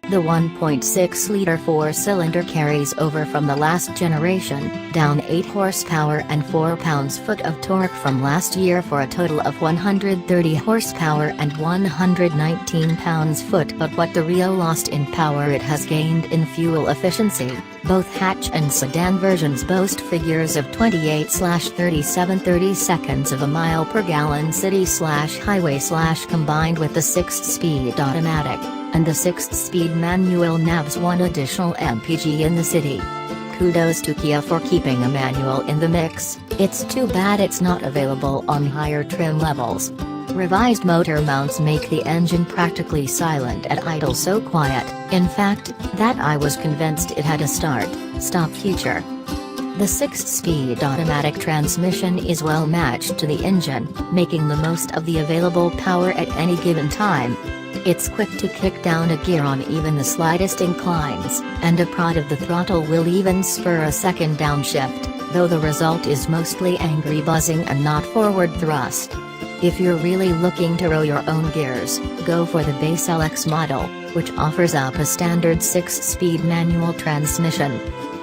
The 1.6-liter four-cylinder carries over from the last generation, down 8 horsepower and 4 pounds-foot of torque from last year for a total of 130 horsepower and 119 pounds-foot. But what the RIO lost in power it has gained in fuel efficiency. Both hatch and sedan versions boast figures of 28/37 seconds of a mile per gallon city/highway/ combined with the 6-speed automatic, and the 6-speed manual nabs 1 additional mpg in the city. Kudos to Kia for keeping a manual in the mix. It's too bad it's not available on higher trim levels. Revised motor mounts make the engine practically silent at idle, so quiet, in fact, that I was convinced it had a start-stop feature. The 6-speed automatic transmission is well matched to the engine, making the most of the available power at any given time. It's quick to kick down a gear on even the slightest inclines, and a prod of the throttle will even spur a second downshift, though the result is mostly angry buzzing and not forward thrust. If you're really looking to row your own gears, go for the base LX model, which offers up a standard 6-speed manual transmission.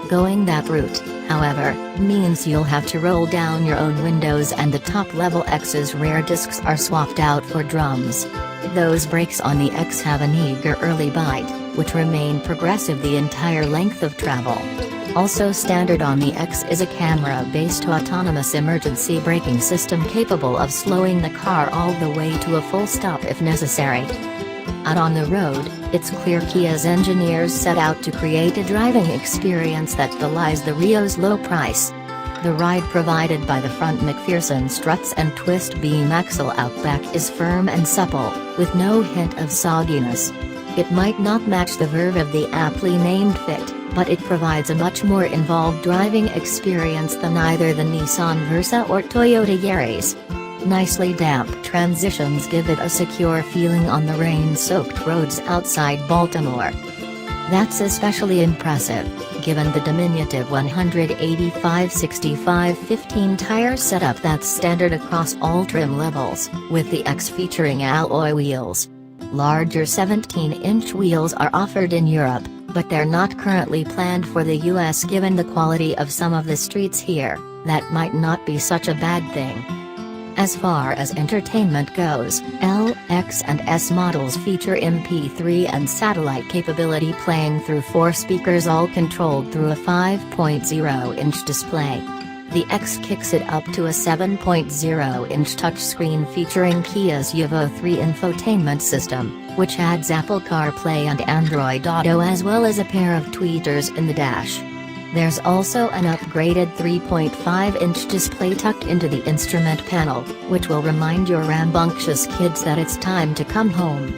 Going that route, however, means you'll have to roll down your own windows, and the top-level X's rear discs are swapped out for drums. Those brakes on the X have an eager early bite, which remain progressive the entire length of travel. Also standard on the X is a camera-based autonomous emergency braking system capable of slowing the car all the way to a full stop if necessary. Out on the road, it's clear Kia's engineers set out to create a driving experience that belies the RIO's low price. The ride provided by the front McPherson struts and twist beam axle outback is firm and supple, with no hint of sogginess. It might not match the verve of the aptly named Fit, but it provides a much more involved driving experience than either the Nissan Versa or Toyota Yaris. Nicely damped transitions give it a secure feeling on the rain-soaked roads outside Baltimore. That's especially impressive, given the diminutive 185/65/15 tire setup that's standard across all trim levels, with the X featuring alloy wheels. Larger 17-inch wheels are offered in Europe, but they're not currently planned for the US. Given the quality of some of the streets here, that might not be such a bad thing. As far as entertainment goes, L, X and S models feature MP3 and satellite capability, playing through 4 speakers, all controlled through a 5.0-inch display. The X kicks it up to a 7.0-inch touchscreen featuring Kia's Evo 3 infotainment system, which adds Apple CarPlay and Android Auto, as well as a pair of tweeters in the dash. There's also an upgraded 3.5-inch display tucked into the instrument panel, which will remind your rambunctious kids that it's time to come home.